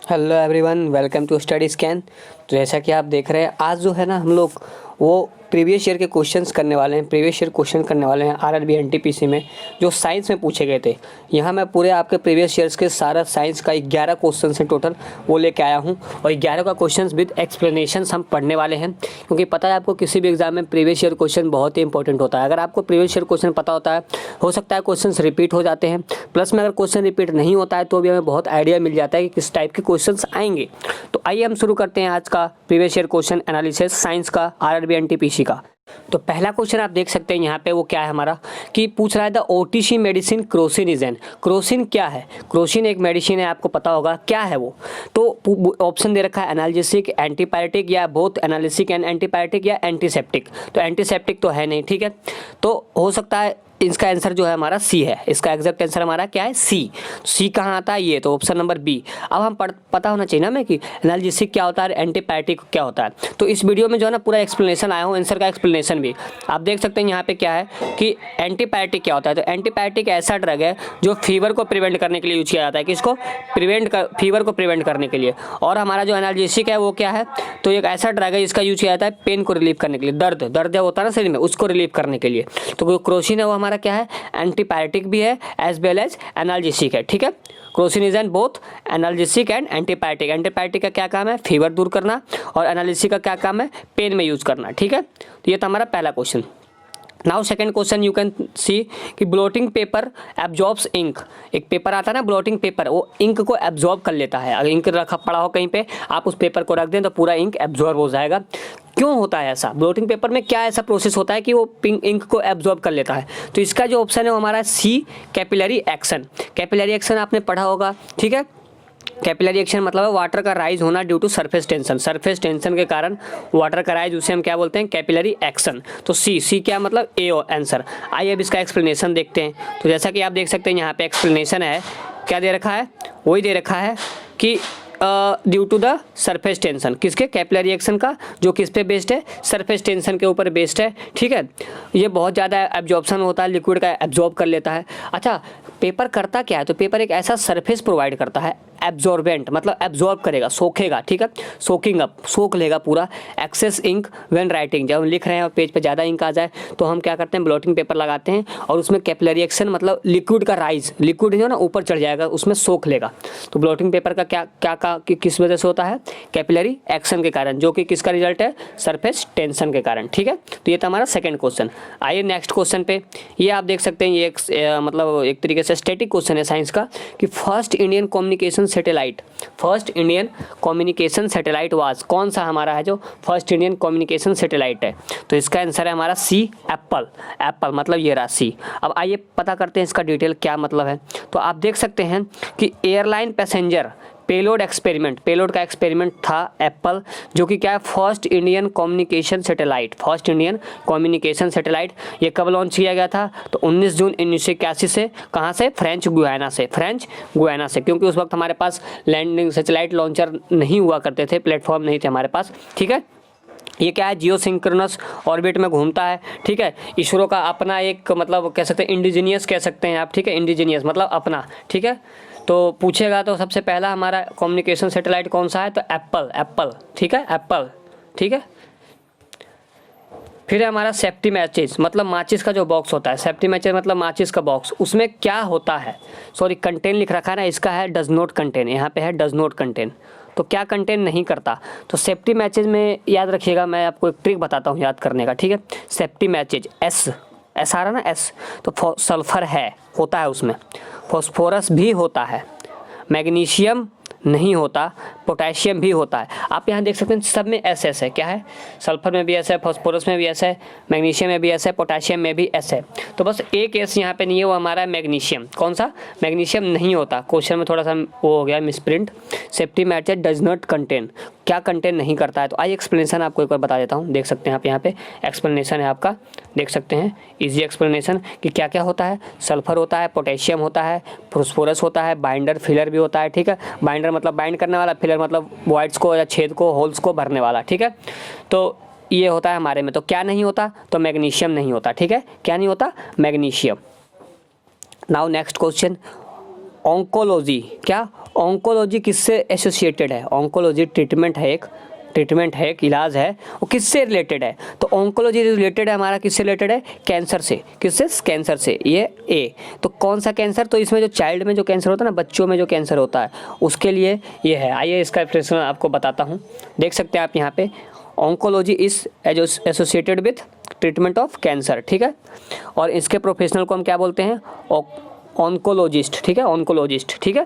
Hello everyone, welcome to Study Scan. तो जैसा कि आप देख रहे हैं, आज जो है ना हम लोग वो प्रीवियस ईयर के क्वेश्चंस करने वाले हैं। प्रीवियस ईयर क्वेश्चन करने वाले हैं आरआरबी एनटीपीसी में, जो साइंस में पूछे गए थे। यहाँ मैं पूरे आपके प्रीवियस ईयर्स के सारा साइंस का 11 क्वेश्चन है टोटल, वो लेके आया हूँ। और 11 का क्वेश्चन विद एक्सप्लेनेशन हम पढ़ने वाले हैं, क्योंकि पता है आपको किसी भी एग्जाम में प्रीवियस ईयर क्वेश्चन बहुत ही इंपॉर्टेंट होता है। अगर आपको प्रीवियस ईयर क्वेश्चन पता होता है, हो सकता है क्वेश्चन रिपीट हो जाते हैं। प्लस में अगर क्वेश्चन रिपीट नहीं होता है तो भी हमें बहुत आइडिया मिल जाता है कि किस टाइप के क्वेश्चन आएंगे। तो आइए हम शुरू करते हैं आज का previous year question analysis science का आरआरबी एनटीपीसी का। तो पहला क्वेश्चन आप देख सकते हैं यहाँ पे, वो क्या है हमारा कि पूछ रहा है the OTC medicine Crocin is an. Crocin क्या है? क्रोसिन एक मेडिसिन है, आपको पता होगा क्या है वो। तो ऑप्शन दे रखा है एनाल्जेसिक, एंटीपायरेटिक या बोथ एनालिसिक एंड एंटीपायरेटिक या एंटीसेप्टिक। तो एंटीसेप्टिक तो है नहीं, ठीक है। तो हो सकता है इसका आंसर जो है हमारा सी है। इसका एग्जैक्ट आंसर हमारा क्या है? सी। सी कहाँ आता है? ये तो ऑप्शन नंबर बी। अब हम पता होना चाहिए ना हमें कि एनाल्जेसिक क्या होता है, एंटीपायरेटिक क्या होता है। तो इस वीडियो में जो है ना पूरा एक्सप्लेनेशन आया हूँ, आंसर का एक्सप्लेनेशन भी आप देख सकते हैं। यहाँ पे क्या है कि एंटीपायरेटिक क्या होता है। तो एंटीपायरेटिक ऐसा ड्रग है जो फीवर को प्रिवेंट करने के लिए यूज किया जाता है। किसको? फीवर को प्रिवेंट करने के लिए। और हमारा जो एनाल्जेसिक है वो क्या है? तो एक ऐसा ड्रग है जिसका यूज किया जाता है पेन को रिलीव करने के लिए, दर्द होता है ना शरीर में, उसको रिलीव करने के लिए। तो वो क्रोसिन है वो हमारा क्या है? एंटीपायरेटिक भी है एज वेल एज एनाल्जेसिक है, ठीक है। Crocin is an both analgesic and antipyretic. Antipyretic का क्या काम है? फीवर दूर करना। और एनाल्जेसिक का क्या काम है? पेन में यूज करना, ठीक है। तो ये था हमारा पहला question. Now second question you can see कि ब्लोटिंग पेपर एब्जॉर्ब्स इंक। एक पेपर आता है ना ब्लोटिंग पेपर, वो इंक को एब्जॉर्ब कर लेता है। अगर इंक रखा पड़ा हो कहीं पे, आप उस पेपर को रख दें तो पूरा इंक एब्जॉर्ब हो जाएगा। क्यों होता है ऐसा? ब्लोटिंग पेपर में क्या ऐसा प्रोसेस होता है कि वो इंक को एब्जॉर्ब कर लेता है? तो इसका जो ऑप्शन है वो हमारा सी, कैपिलरी एक्शन। कैपिलरी एक्शन आपने पढ़ा होगा, ठीक है। कैपिलरी एक्शन मतलब है वाटर का राइज होना due to surface tension. Surface tension के कारण वाटर का राइज, उसे हम क्या बोलते हैं? Capillary action. तो सी क्या मतलब? A answer. आइए अब इसका एक्सप्लेनेशन देखते हैं। तो जैसा कि आप देख सकते हैं यहाँ पे एक्सप्लेनेशन है, क्या दे रखा है? वही दे रखा है कि due to the surface tension. किसके? कैपिलरी एक्शन का, जो किस पे बेस्ड है? सरफेस टेंशन के ऊपर बेस्ड है, ठीक है। ये बहुत ज़्यादा एब्जॉर्प्शन होता है, लिक्विड का एब्जॉर्ब कर लेता है। अच्छा, पेपर करता क्या है? तो पेपर एक ऐसा सरफेस प्रोवाइड करता है, एब्जॉर्बेंट मतलब एब्जॉर्ब करेगा, सोखेगा, ठीक है। सोकिंग अप, सोख लेगा पूरा। एक्सेस इंक व्हेन राइटिंग, जब हम लिख रहे हैं और पेज पे ज़्यादा इंक आ जाए तो हम क्या करते हैं? ब्लॉटिंग पेपर लगाते हैं और उसमें कैपिलरी एक्शन मतलब लिक्विड का राइज, लिक्विड जो है ना ऊपर चढ़ जाएगा, उसमें सोख लेगा। तो ब्लॉटिंग पेपर का किस वजह से होता है? कैपिलरी एक्शन के कारण, जो कि किसका रिजल्ट है? सरफेस टेंशन के कारण, ठीक है। तो ये था हमारा सेकंड क्वेश्चन। आइए नेक्स्ट क्वेश्चन पे। ये आप देख सकते हैं, ये मतलब एक तरीके से स्टैटिक क्वेश्चन है साइंस का कि first Indian communication satellite, first Indian communication satellite was, कौन सा हमारा है जो फर्स्ट इंडियन कम्युनिकेशन सैटेलाइट है? तो इसका आंसर है हमारा सी, एप्पल। एप्पल मतलब ये रहा सी। अब आइए पता करते हैं इसका डिटेल क्या मतलब है। तो आप देख सकते हैं कि airline passenger payload experiment, payload का एक्सपेरिमेंट था एप्पल, जो कि क्या है? First Indian communication satellite. First Indian communication satellite ये कब लॉन्च किया गया था? तो 19 जून 1981 से। कहाँ से? फ्रेंच गुयाना से। फ्रेंच गुयाना से, क्योंकि उस वक्त हमारे पास लैंडिंग सैटेलाइट लॉन्चर नहीं हुआ करते थे, प्लेटफॉर्म नहीं थे हमारे पास, ठीक है। ये क्या है? जियो सिंक्रोनस ऑर्बिट में घूमता है, ठीक है। इसरो का अपना एक मतलब कह सकते हैं इंडिजीनियस कह सकते हैं आप, ठीक है। इंडिजीनियस मतलब अपना, ठीक है। तो पूछेगा तो सबसे पहला हमारा कम्युनिकेशन सैटेलाइट कौन सा है? तो एप्पल, ठीक है, एप्पल, ठीक है। फिर है हमारा सेफ्टी मैचेस, मतलब माचिस का जो बॉक्स होता है। सेफ्टी मैचेस मतलब माचिस का बॉक्स, उसमें क्या होता है? सॉरी, कंटेन लिख रखा है ना, इसका है डज नॉट कंटेन, यहाँ पे है डज नॉट कंटेन। तो क्या कंटेन नहीं करता? तो सेफ्टी मैचेज में याद रखिएगा, मैं आपको एक ट्रिक बताता हूँ याद करने का, ठीक है। सेफ्टी मैचेज एस आ रहा ना, एस, तो सल्फर है, होता है उसमें। फॉस्फोरस भी होता है, मैग्नीशियम नहीं होता, पोटेशियम भी होता है। आप यहाँ देख सकते हैं सब में एस है। क्या है? सल्फर में भी एस है, फॉस्फोरस में भी एस है, मैग्नीशियम में भी एस है, पोटेशियम में भी एस है। तो बस एक एस यहाँ पे नहीं है, वो हमारा है मैग्नीशियम। कौन सा? मैग्नीशियम नहीं होता। क्वेश्चन में थोड़ा सा वो हो गया misprint. Safety matches does not contain, क्या कंटेन नहीं करता है? तो आइए एक्सप्लेनेशन आपको एक बार बता देता हूँ। देख सकते हैं आप यहाँ पे एक्सप्लेनेशन है आपका, देख सकते हैं इजी एक्सप्लेनेशन कि क्या क्या होता है। सल्फर होता है, पोटेशियम होता है, फॉस्फोरस होता है, बाइंडर फिलर भी होता है, ठीक है। बाइंडर मतलब बाइंड करने वाला, फिलर मतलब वॉइड्स को या छेद को, होल्स को भरने वाला, ठीक है। तो ये होता है हमारे में। तो क्या नहीं होता? तो मैग्नीशियम नहीं होता, ठीक है। क्या नहीं होता? Magnesium. Now next question, oncology, क्या? ऑन्कोलॉजी किससे एसोसिएटेड है? ऑन्कोलॉजी ट्रीटमेंट है, एक इलाज है, वो किससे रिलेटेड है? तो ऑन्कोलॉजी रिलेटेड है हमारा, किससे रिलेटेड है? कैंसर से। किससे? कैंसर से। ये ए। तो कौन सा कैंसर? तो इसमें जो चाइल्ड में जो कैंसर होता है ना, बच्चों में जो कैंसर होता है, उसके लिए ये है। आइए इसका एक्सप्रेशन आपको बताता हूँ। देख सकते हैं आप यहाँ पे, oncology is associated with treatment of cancer, ठीक है। और इसके प्रोफेशनल को हम क्या बोलते हैं? ऑन्कोलॉजिस्ट, ठीक है, ऑन्कोलॉजिस्ट, ठीक है।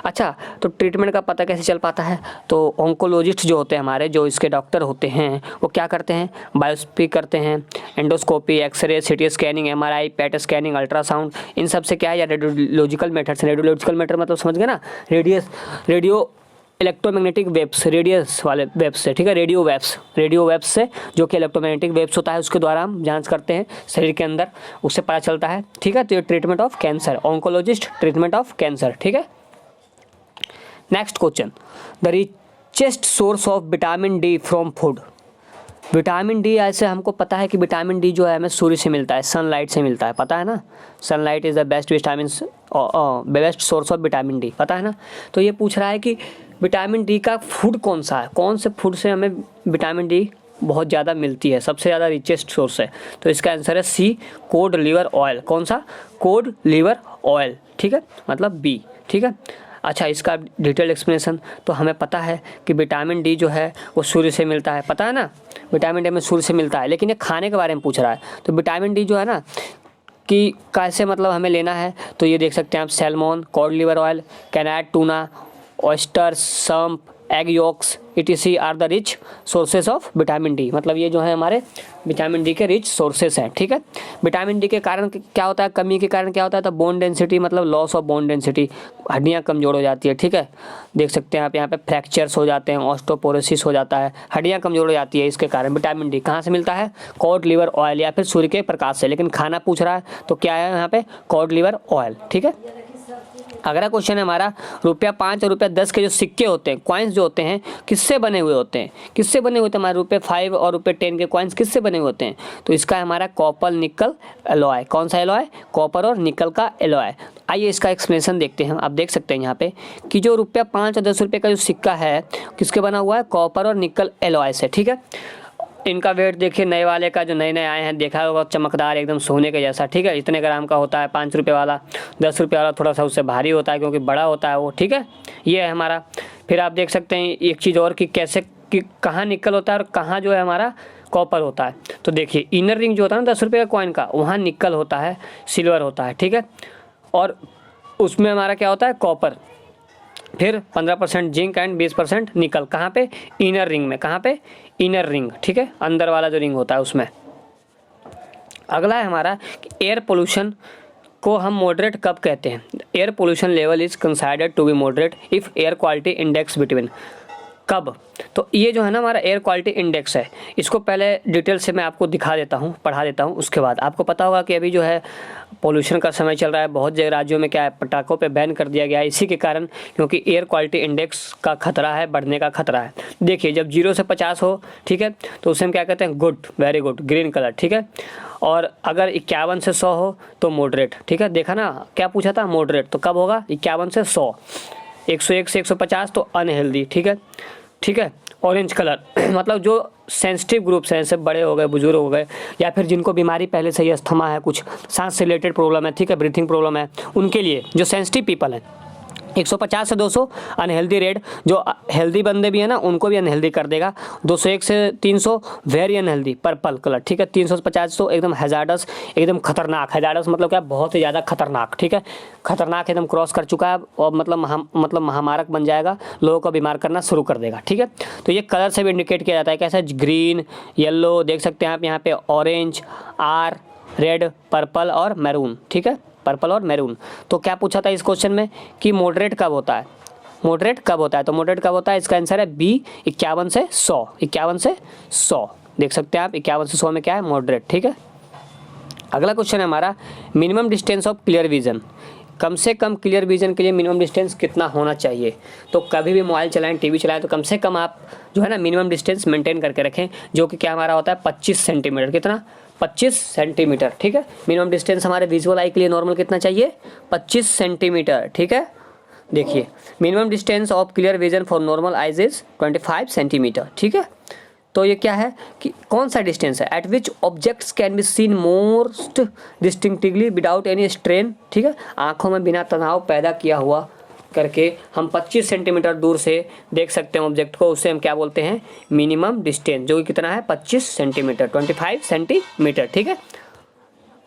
अच्छा, तो ट्रीटमेंट का पता कैसे चल पाता है? तो ऑन्कोलॉजिस्ट जो होते हैं हमारे, जो इसके डॉक्टर होते हैं, वो क्या करते हैं? बायोप्सी करते हैं, एंडोस्कोपी, एक्सरे, सीटी स्कैनिंग, एमआरआई, पेट स्कैनिंग, अल्ट्रासाउंड, इन सब से क्या है, या रेडियोलॉजिकल मेथड से। रेडियोलॉजिकल मेथड मतलब समझ गए ना, रेडियो इलेक्ट्रोमैग्नेटिक वेव्स, रेडियस वाले वेव्स से, ठीक है, रेडियो वेव्स से, जो कि इलेक्ट्रोमैग्नेटिक वेव्स होता है, उसके द्वारा हम जांच करते हैं शरीर के अंदर, उससे पता चलता है, ठीक है। तो ये treatment of cancer, oncologist treatment of cancer, ठीक है। Next question, the richest source of vitamin D from food. Vitamin D, ऐसे हमको पता है कि विटामिन डी जो है हमें सूर्य से मिलता है, सनलाइट से मिलता है, पता है ना। Sunlight is the best vitamin, best source of vitamin D, पता है ना। तो ये पूछ रहा है कि विटामिन डी का फूड कौन सा है, कौन से फूड से हमें विटामिन डी बहुत ज़्यादा मिलती है, सबसे ज़्यादा रिचेस्ट सोर्स है। तो इसका आंसर है सी, कोड लिवर ऑयल। कौन सा? कोड लिवर ऑयल, ठीक है, मतलब बी, ठीक है। अच्छा, इसका डिटेल एक्सप्लेनेशन, तो हमें पता है कि विटामिन डी जो है वो सूर्य से मिलता है, पता है ना, विटामिन डी में सूर्य से मिलता है। लेकिन ये खाने के बारे में पूछ रहा है, तो विटामिन डी जो है ना कि कैसे मतलब हमें लेना है, तो ये देख सकते हैं आप, salmon, cod liver oil, canned tuna, oysters, shrimp, egg yolks, etc are the rich sources of vitamin D. मतलब ये जो है हमारे विटामिन डी के रिच सोर्सेस हैं, ठीक है। विटामिन डी के कारण क्या होता है, कमी के कारण क्या होता है? तो बोन डेंसिटी, मतलब लॉस ऑफ बोन डेंसिटी, हड्डियाँ कमजोर हो जाती है, ठीक है। देख सकते हैं आप यहाँ पे, फ्रैक्चर्स हो जाते हैं, ऑस्टोपोरोसिस हो जाता है, हड्डियाँ कमजोर हो जाती है इसके कारण। विटामिन डी कहाँ से मिलता है? कॉड लिवर ऑयल या फिर सूर्य के प्रकाश से। लेकिन खाना पूछ रहा है तो क्या है यहाँ पे? कॉड लिवर ऑयल, ठीक है। अगला क्वेश्चन है हमारा, ₹5 और ₹10 के जो सिक्के होते हैं, कॉइन्स जो होते हैं, किससे बने हुए होते हैं? किससे बने हुए होते हैं हमारे ₹5 और ₹10 के कॉइन्स किससे बने हुए होते हैं? तो इसका है हमारा कॉपर निकल एलॉय। कौन सा एलॉय? कॉपर और निकल का एलॉय। आइए इसका एक्सप्लेनेशन देखते हैं। आप देख सकते हैं यहाँ पे कि जो ₹5 और ₹10 का जो सिक्का है, किसके बना हुआ है? कॉपर और निकल एलॉय से, ठीक है। इनका वेट देखिए, नए वाले का जो नए आए हैं, देखा होगा, चमकदार एकदम सोने के जैसा, ठीक है। इतने ग्राम का होता है ₹5 वाला। ₹10 वाला थोड़ा सा उससे भारी होता है क्योंकि बड़ा होता है वो, ठीक है। ये है हमारा। फिर आप देख सकते हैं एक चीज़ और कि कैसे, कि कहाँ निकल होता है और कहाँ जो है हमारा कॉपर होता है। तो देखिए, इनर रिंग जो होता है ना ₹10 का कॉइन का, वहाँ निकल होता है, सिल्वर होता है, ठीक है। और उसमें हमारा क्या होता है? कॉपर। फिर 15% जिंक एंड 20% निकल। कहाँ पे? इनर रिंग में। कहाँ पे? इनर रिंग, ठीक है, अंदर वाला जो रिंग होता है उसमें। अगला है हमारा कि एयर पोल्यूशन को हम मॉडरेट कब कहते हैं? Air pollution level is considered to be moderate if air quality index between. कब? तो ये जो है ना हमारा एयर क्वालिटी इंडेक्स है, इसको पहले डिटेल से मैं आपको दिखा देता हूँ, पढ़ा देता हूँ। उसके बाद आपको पता होगा कि अभी जो है पोल्यूशन का समय चल रहा है, बहुत जगह राज्यों में क्या है, पटाखों पे बैन कर दिया गया है इसी के कारण, क्योंकि एयर क्वालिटी इंडेक्स का खतरा है, बढ़ने का खतरा है। देखिए, जब 0 से 50 हो, ठीक है, तो उसे हम क्या कहते हैं? Good, very good, green colour, ठीक है। और अगर 51 से 100 हो तो मॉडरेट, ठीक है। देखा ना क्या पूछा था? मॉडरेट। तो कब होगा? 51 से 100। 101 से 150 तो अनहेल्दी, ठीक है, ठीक है। ऑरेंज कलर मतलब जो सेंसिटिव ग्रुप्स हैं, जैसे बड़े हो गए, बुजुर्ग हो गए, या फिर जिनको बीमारी पहले से ही अस्थमा है, कुछ सांस से रिलेटेड प्रॉब्लम है, ठीक है, ब्रीथिंग प्रॉब्लम है, उनके लिए जो सेंसिटिव पीपल हैं। 150 से 200 अनहेल्दी रेड, जो हेल्दी बंदे भी हैं ना उनको भी अनहेल्दी कर देगा। 201 से 300 वेरी अनहेल्दी, पर्पल कलर, ठीक है। 300 से 50 तो एकदम हैजार्डस, एकदम खतरनाक। हैजार्डस मतलब क्या? बहुत ही ज़्यादा खतरनाक, ठीक है, खतरनाक एकदम क्रॉस कर चुका है और मतलब महामारक बन जाएगा, लोगों को बीमार करना शुरू कर देगा, ठीक है। तो ये कलर से भी इंडिकेट किया जाता है, कैसे? ग्रीन, येलो, देख सकते हैं आप यहाँ पे, ऑरेंज, आर, रेड, पर्पल और मैरून, ठीक है, पर्पल और मैरून। तो क्या पूछा था इस क्वेश्चन में कि मॉडरेट कब होता है? मॉडरेट कब होता है? तो मॉडरेट कब होता है? इसका आंसर है बी, 51 से 100। 51 से 100 देख सकते हैं आप, 51 से 100 में क्या है? मॉडरेट, ठीक है। अगला क्वेश्चन है हमारा, minimum distance of clear vision. कम से कम क्लियर विजन के लिए मिनिमम डिस्टेंस कितना होना चाहिए? तो कभी भी मोबाइल चलाएं, टीवी चलाएं, तो कम से कम आप जो है ना मिनिमम डिस्टेंस मेंटेन करके रखें, जो कि क्या हमारा होता है? 25 सेंटीमीटर। कितना? 25 सेंटीमीटर, ठीक है। मिनिमम डिस्टेंस हमारे विजुअल आई के लिए नॉर्मल कितना चाहिए? 25 सेंटीमीटर, ठीक है। देखिए minimum distance of clear vision for normal eyes is 25 centimetre, ठीक है। तो ये क्या है कि कौन सा डिस्टेंस है, eight which objects can be seen most distinctively without any strain, ठीक है। आंखों में बिना तनाव पैदा किया हुआ करके हम 25 सेंटीमीटर दूर से देख सकते हैं ऑब्जेक्ट को, उससे हम क्या बोलते हैं, मिनिमम डिस्टेंस, जो कि कितना है 25 सेंटीमीटर, 25 सेंटीमीटर, ठीक है।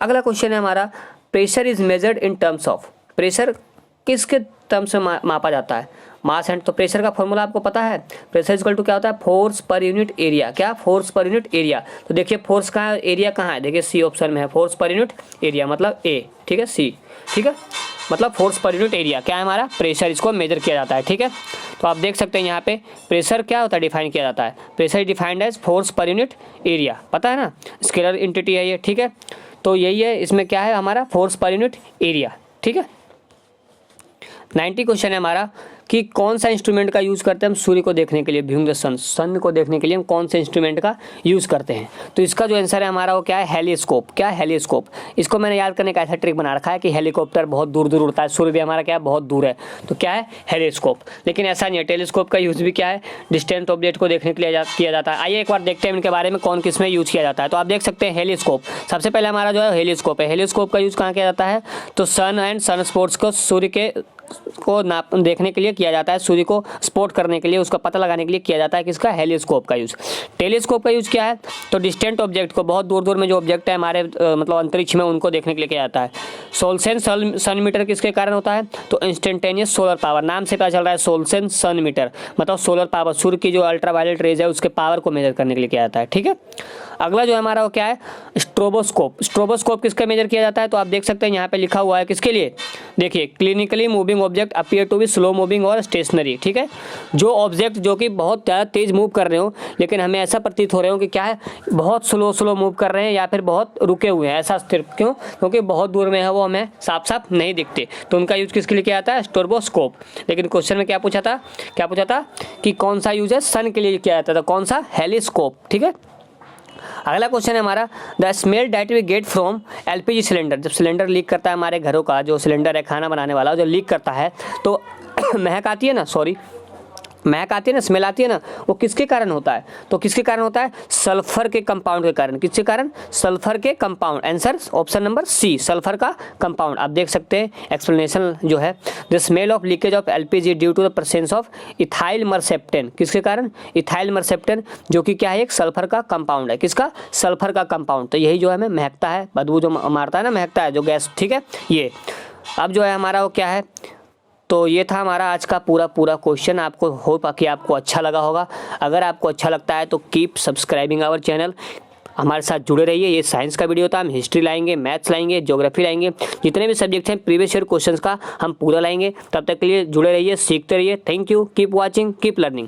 अगला क्वेश्चन है हमारा, pressure is measured in terms of, pressure किसके टर्म्स में मापा जाता है, मास एंड। तो प्रेशर का फॉर्मूला आपको पता है, प्रेशर इक्वल टू क्या होता है, फोर्स पर यूनिट एरिया, क्या, फोर्स पर यूनिट एरिया। तो देखिए फोर्स कहाँ है, एरिया कहाँ है, देखिए सी ऑप्शन में है, फोर्स पर यूनिट एरिया मतलब ए, ठीक है, सी, ठीक है, मतलब फोर्स पर यूनिट एरिया क्या है हमारा, प्रेशर, इसको मेजर किया जाता है, ठीक है। तो आप देख सकते हैं यहाँ पे प्रेशर क्या होता है, डिफाइन किया जाता है, pressure defined as force per unit area, पता है ना, स्केलर एंटिटी है ये, ठीक है। तो यही है, इसमें क्या है हमारा, फोर्स पर यूनिट एरिया, ठीक है। 90 क्वेश्चन है हमारा कि कौन सा इंस्ट्रूमेंट का यूज़ करते हैं हम सूर्य को देखने के लिए, व्यूइंग द सन, सन को देखने के लिए हम कौन से इंस्ट्रूमेंट का यूज़ करते हैं। तो इसका जो आंसर है हमारा वो क्या है, हेलिस्कोप, क्या है, हेलिस्कोप। इसको मैंने याद करने का ऐसा ट्रिक बना रखा है कि हेलीकॉप्टर बहुत दूर दूर उड़ता है, सूर्य भी हमारा क्या है बहुत दूर है, तो क्या है हेलिस्कोप। लेकिन ऐसा नहीं है, टेलीस्कोप का यूज़ भी क्या है, डिस्टेंट ऑब्जेक्ट को देखने के लिए किया जाता है। आइए एक बार देखते हैं इनके बारे में कौन किस में यूज़ किया जाता है। तो आप देख सकते हैं हेलिस्कोप, सबसे पहले हमारा जो है हेलिस्कोप है। हेलिस्कोप का यूज़ कहाँ किया जाता है, तो सन एंड सन स्पॉट्स को, सूर्य के को नाप देखने के लिए किया जाता है, सूर्य को स्पॉट करने के लिए, उसका पता लगाने के लिए किया जाता है किसका, हेलिस्कोप का यूज़। टेलीस्कोप का यूज़ क्या है, तो डिस्टेंट ऑब्जेक्ट को, बहुत दूर दूर में जो ऑब्जेक्ट है हमारे मतलब अंतरिक्ष में, उनको देखने के लिए किया जाता है। सोलसेन सन मीटर किसके कारण होता है, तो इंस्टेंटेनियस सोलर पावर, नाम से पता चल रहा है सोलसेन सन मीटर, मतलब सोलर पावर, सूर्य की जो अल्ट्रावायलेट रेज है उसके पावर को मेजर करने के लिए किया जाता है, ठीक है। अगला जो है हमारा वो क्या है, स्ट्रोबोस्कोप। स्ट्रोबोस्कोप किसका मेजर किया जाता है, तो आप देख सकते हैं यहाँ पे लिखा हुआ है किसके लिए, देखिए clinically moving object appear to be slow moving और स्टेशनरी, ठीक है। जो ऑब्जेक्ट जो कि बहुत ज़्यादा तेज मूव कर रहे हो लेकिन हमें ऐसा प्रतीत हो रहे हो कि क्या है, बहुत स्लो मूव कर रहे हैं या फिर बहुत रुके हुए हैं, ऐसा स्थिर, क्यों, क्योंकि बहुत दूर में है, वो हमें साफ साफ नहीं दिखते, तो उनका यूज किसके लिए किया जाता है, स्ट्रोबोस्कोप। लेकिन क्वेश्चन में क्या पूछा था कि कौन सा यूज है, सन के लिए किया जाता था, कौन सा, हेलिस्कोप, ठीक है। अगला क्वेश्चन है हमारा, the smell that we get from LPG cylinder. जब सिलेंडर लीक करता है, हमारे घरों का जो सिलेंडर है खाना बनाने वाला, जो लीक करता है तो महक आती है ना, महक आती है ना, स्मेल आती है ना, वो किसके कारण होता है, तो किसके कारण होता है, सल्फर के कंपाउंड के कारण। किसके कारण, सल्फर के compound, answer option number C, sulphur का कंपाउंड। आप देख सकते हैं एक्सप्लेनेशन जो है, the smell of leakage of LPG due to the presence of ethyl mercaptan, किसके कारण, इथाइल मर्सेप्टेन, जो कि क्या है, एक सल्फर का कंपाउंड है, किसका, सल्फर का कंपाउंड। तो यही जो है हमें महकता है, बदबू जो मारता है ना, महकता है जो गैस, ठीक है। ये अब जो है हमारा वो क्या है, तो ये था हमारा आज का पूरा क्वेश्चन। आपको होप कि आपको अच्छा लगा होगा। अगर आपको अच्छा लगता है तो कीप सब्सक्राइबिंग आवर चैनल, हमारे साथ जुड़े रहिए। ये साइंस का वीडियो था, हम हिस्ट्री लाएंगे, मैथ्स लाएंगे, ज्योग्राफी लाएंगे, जितने भी सब्जेक्ट हैं प्रीवियस ईयर क्वेश्चंस का हम पूरा लाएंगे। तब तक के लिए जुड़े रहिए, सीखते रहिए। Thank you, keep watching, keep learning.